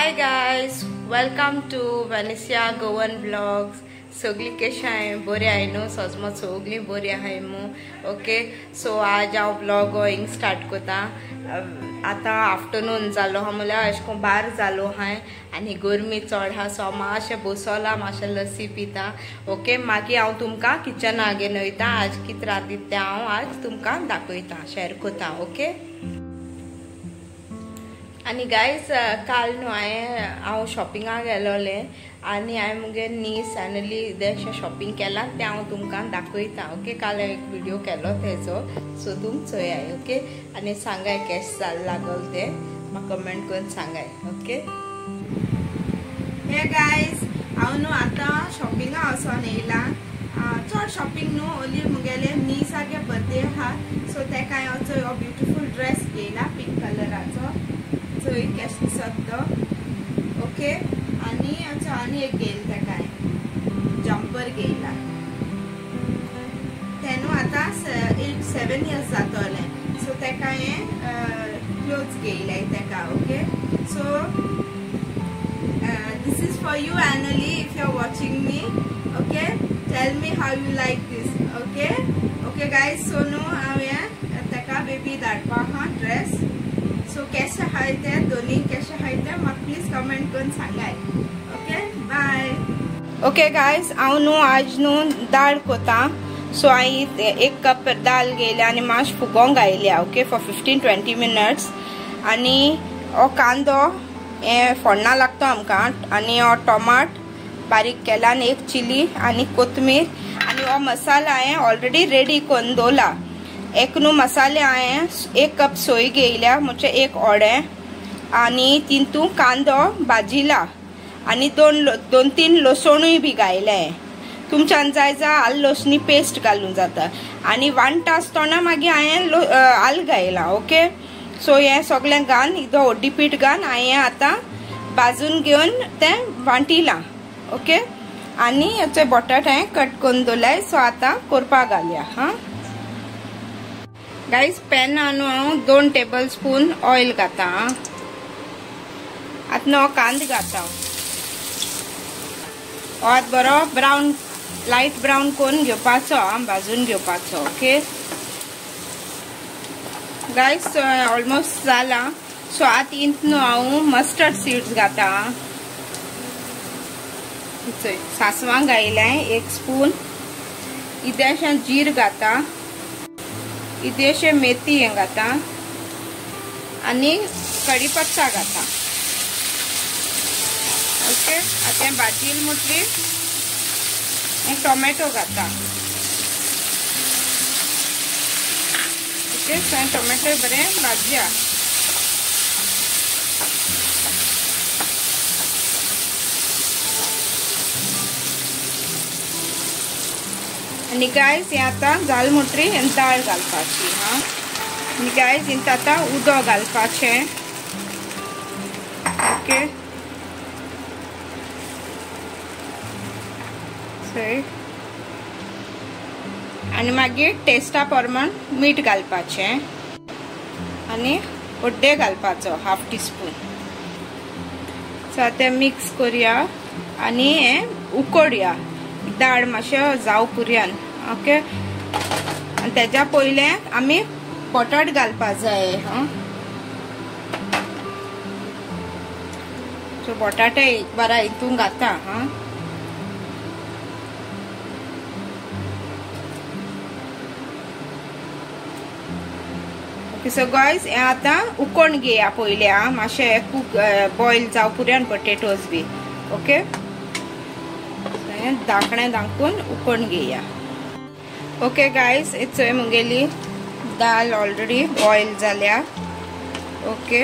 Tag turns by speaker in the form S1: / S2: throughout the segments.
S1: High guys, welcome to Venessia Goan blogs. सगळी कशी आहे? बरी आहे न्हू? सजमत सगळी बरी आहे मू. ओके, सो आज हांव ब्लॉग हिंग स्टार्ट करता. आता आफ्टरनून जालो हा, म्हळ्यार अशें बार जालो हाय आनी गरमी चड हा, सो मातशें बसोला, मातशें लस्सी पिता. ओके, मागीर हांव तुमकां किचना घेवन वयता. आज कितें रांदीत तें हांव आज तुमकां दाखयता, शेअर करता. ओके. आणि गायज काल न्हू हांव शॉपिंगाक गेलोलें आनी हांवें मुगे नीस आनी इल्लेशें शॉपिंग केलां तें हांव तुमकां दाखयता. ओके, काल एक व्हिडिओ केलो तेजो, सो तुम चोयाय. ओके, आनी सांगाय केश लागल ते म्हाका कमेंट करून सांगाय. ओके. हे गायज हांव न्हू आतां शॉपिंगा वचोन येयला. चड शॉपिंग न्हू, ओली मुगेले नीसागे बर्थडे आहा, सो तेका हांव चोय हो ब्युटिफूल ड्रेस घेयला पिंक कलराचो. चोय केश दिसत तो. ओके, आनी एक घेयल तेका जम्पर घेयला. ते न्हू आतां 7 years जातोले, सो तेका हें क्लोथ्स घेयलाय तेका. Okay, so this is for you Annalie, if you're watching me. Okay, tell me how you like this. Okay guys, so no हांवें तेका बेबी धाडपा हा ड्रेस. सो केशे हाय ते दोनी केशे हाय ते म्हाका प्लीज कमेंट करून सांगाय. Okay, bye. ओके गायज, हांव न्हू आज न्हू दाळ कोता. सो हांवें एक कप दाल घेयल्या आनी मातशें फुगोंक घायल्या. Okay, for 15-20 minutes. आनी हो कांदो हे फोडणा लागतो आमकां, आनी हो टोमाट बारीक केला, आनी एक चिली आनी कोथमीर, आनी हो मसाला हांवें ऑलरेडी रेडी करून दवरला. एक न्हू मसाले हांवें 1 कप सोय घेयल्या, म्हणजे 1 ओडे, आनी तितून कांदो भाजिला, आनी 2-3 लसणूय बी घायले. तुमच्यान जाय आलं लसणी पेस्ट घालून जाता. आनी वांटा आसतना मागीर हांवें आलं घायला. ओके, सो हे सगळें घान इदो हड्डी पीठ घान हांवें आतां भाजून घेवन तें वांटिलां. ओके, आनी हेचे बटाट हांवें कट करून दवरल्याय. सो आतां करपाक घालया. हा गायज, पॅनान न्हू हांव 2 tablespoon ऑयल घाता. आतां हो कांदो घाता. हो आतां बरो ब्रावन, लायट ब्रावन करून घेवपाचो, भाजून घेवपाचो. ओके गायज, ऑलमोस्ट जाला. सो आतां इंत न्हू हांव मस्टर्ड सीड्स घाता. सासवां घायलें 1 स्पून, इल्लेशें जीर घाता, इल्लेशें मेथी हें घाता, आनी कढीपत्ता घाता. ओके, आतां हें भाजील मुटली हें टोमॅटो घाता. ओके, सो टोमॅटो बरें भाजया. आनी गायज हें आतां जाल मुटरी हें दाळ घालपाची. हा, आनी गायज हिंत आतां उदक घालपाचें. ओके, आनी मागीर टेस्टा प्रमाण मीठ घालपाचें, आनी हड्डे घालपाचो 1/2 teaspoon. सो आतां मिक्स करुया आनी हें उकडया, दाळ मातशें जाव पुरयान. ओके, आनी तेज्या पयलें आमी बटाट घालपा जाय. हा, सो बटाटे बरा हितून घाता. हा, ओके, सो गायज हें आतां उकोवन घेया पयलें. हा, मातशें कूक बॉयल जाव पुरयान पोटेटोज बी. ओके, धाकणें धांकून उकोवन घेया. ओके गायज, चोय मुगेली दाल ऑलरेडी बॉयल जाल्या. ओके,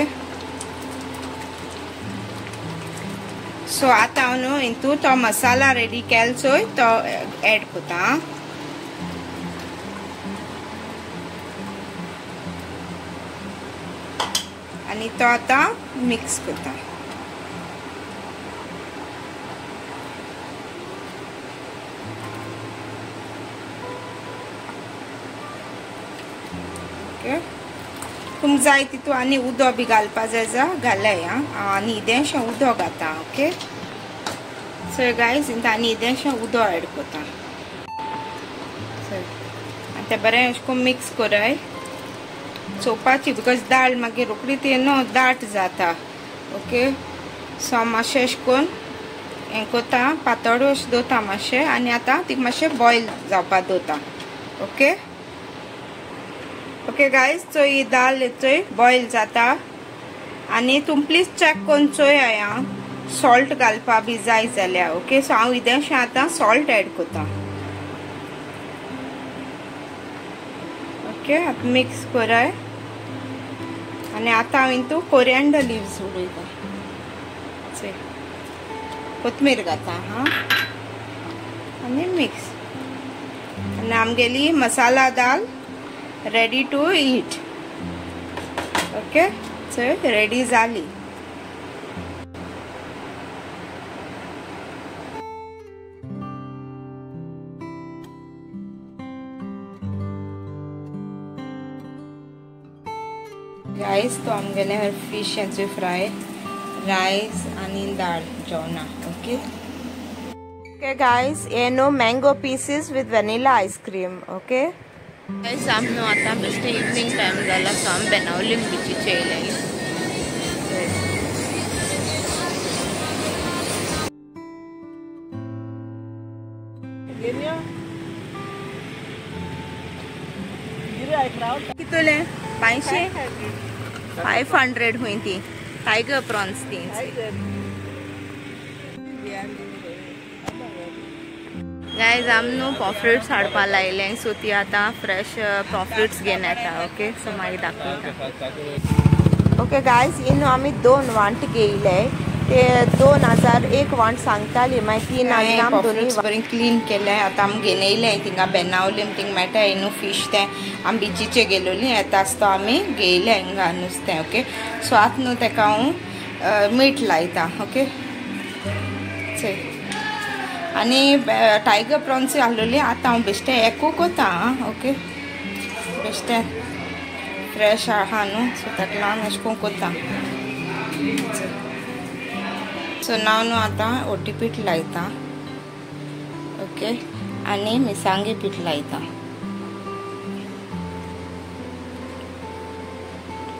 S1: सो आतां हांव न्हू हितून तो मसाला रेडी केला चोय तो एड कोता. आनी तो आतां मिक्स कोता. तुमक जाय तितू आनी उदो बी घालपा जाय जाल्यार घालाय आनी इदेंशें उदो घाता ओके सो गायज इंत आनी इदेंशें उदो एड कोता आनी तें बरें अशें करून मिक्स कराय चोवपाची बिकॉज दाळ मागीर रोखडी ती न्हू दाट जाता ओके सो मातशें अशें करून हें कोता पातळ अशें दवरता मातशें आनी आतां ती मातशें बॉयल जावपाक दवरता ओके ओके गाइस सो ही दाल चोय बॉयल जाता आनी तुम प्लीज चेक करून चोय हांया सॉल्ट घालपा बी जाय जाल्यार ओके सो हांव इदेंशें आतां सॉल्ट एड कोता ओके आतां मिक्स कराय आनी आतां हांव हितू कोरिएंडर लिव्स उडयता कोथमीर घाता आनी मिक्स आनी आमगेली मसाला दाल ready to eat okay so ready जाली गाइस तो आमगेले फिश हेचो फ्राय राइस आनी दाळ जेवणा ओके ओके गाइस ये नो mango pieces with vanilla ice cream okay guys आमनो आता बेस्ट इवनिंग टाइम जाला सो आम बेनावलीम बीचीचे येयले कितले 500 हुई ती टाइगर प्रॉन्स ती गाइस आमनो पॉफ्रेट्स हाडपा लायले सो ती आता फ्रेश पॉफ्रेट्स घेवन येता ओके सो मागीर दाखयता ओके गाइस इनो आमी 2 वांट घेयले ते 2001 वांट सांगताली मागीर 3 दोनी बरें क्लीन केले आतां आमी घेवन येयले थिंगा बेनावलीम थिंग मेळटा इनो फिश ते आमी बिचीचे गेलोली येता आसता आमी घेयले हिंगा नुस्तें ओके सो आतां न्हू तेका हांव मीठ लायता ओके चल आनी टायगर प्रॉन्स घाललेली आतां हांव बेश्टें एकू कोता ओके बेश्टें फ्रेश आहा न्हू सो ताका लागून अशें करून कोता सो हांव न्हू आतां ओटी पीठ लायता ओके आनी मिरसांगे पीठ लायता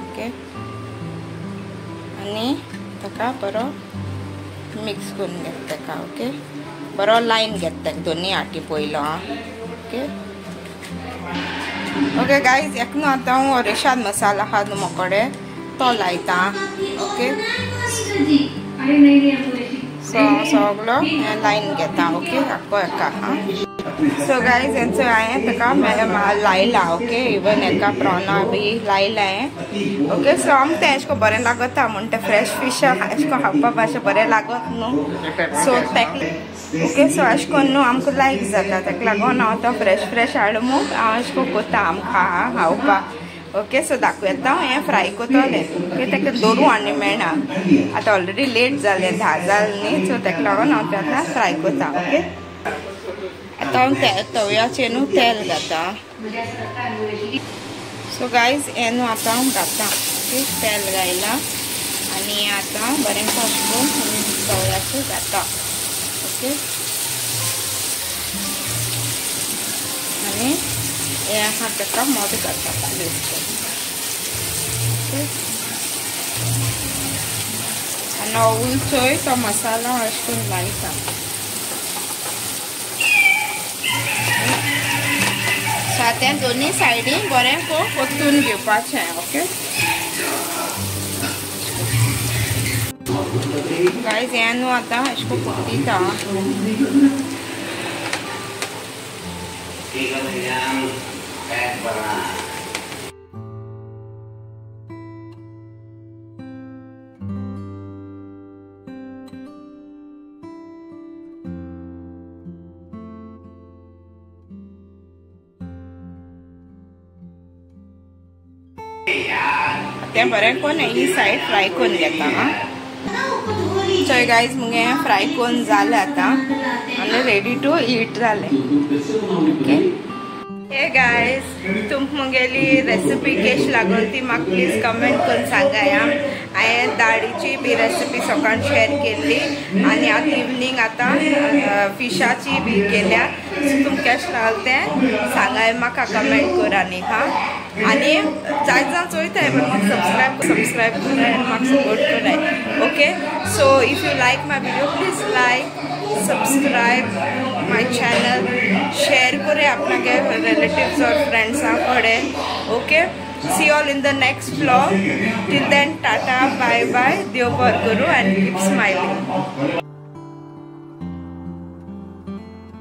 S1: ओके आनी ताका बरो मिक्स करून घेता ताका ओके बरो लायन घेता दोनी आटी पयलो ओके ओके गाइस एक न्हू आतां हांव रेशाद मसाला आहा न्हू मोकोडे तो लायता ओके सो सगलो लायन घेता ओके आख्खो एका सो गाइस हेंचो हांवें ताका लायला ओके इवन एका प्रॉना बी लायला हांवें ओके सो आमकां तें एशें को बरें लागता म्हण तें फ्रेश फिश एशें को खावपाक अशें बरें लागत न्हू सो तेका ओके सो अशें करून न्हू आमकां लायक जाता ताका लागून हांव तो फ्रेश हाडून हांव अशें करून कोता आमकां खावपाक ओके सो दाखयता हें फ्राय कोतोलें ओके ताका दवरूं आनी मेळना आतां ऑलरेडी लेट जालें 10 जालें न्ही सो ताका लागून हांव तें आतां फ्राय कोता ओके आतां हांव तव्याचेर न्हू तेल घाता सो गाइस हें न्हू आतां हांव घाता ओके तेल घायला आनी आतां बरें अशें करून तव्याचेर घाता ओके आनी हे आहा ताका मोद घालता आनी उलचोय तो मसाला अशें करून लायता सो तें दोनी सायडीन बरें करून परतून घेवपाचें ओके गाइस हें न्हू आतां अशें करून परतीता तें बरें करून ही सायड फ्राय करून घेता सो गाइस मुगे फ्राय करून जालें आतां आनी रेडी टू ईट जालें ओके हे गाइस, तुम मुगेली रेसिपी कशी लागून ती म्हाका प्लीज कमेंट करून सांगाय। हांवें दाळीची बी रेसिपी सकाळ शेअर केली आणि आता इवनिंग आता फिशाची बी केल्या। सो तुमकां कशें लागलें तें सांगाय म्हाका कमेंट करानी हा। आणि जायत जाण चोयताय पण म्हाका सब्सक्राइब कराय आनी म्हाका सपोर्ट कराय। Okay, so if you like my video please like, subscribe my channel, share करे अपना के रिलेटिव्स और फ्रेंड्स कड़े। Okay, see you all in the next vlog. Till then, tata, bye bye, देव बरें करूं and keep smiling.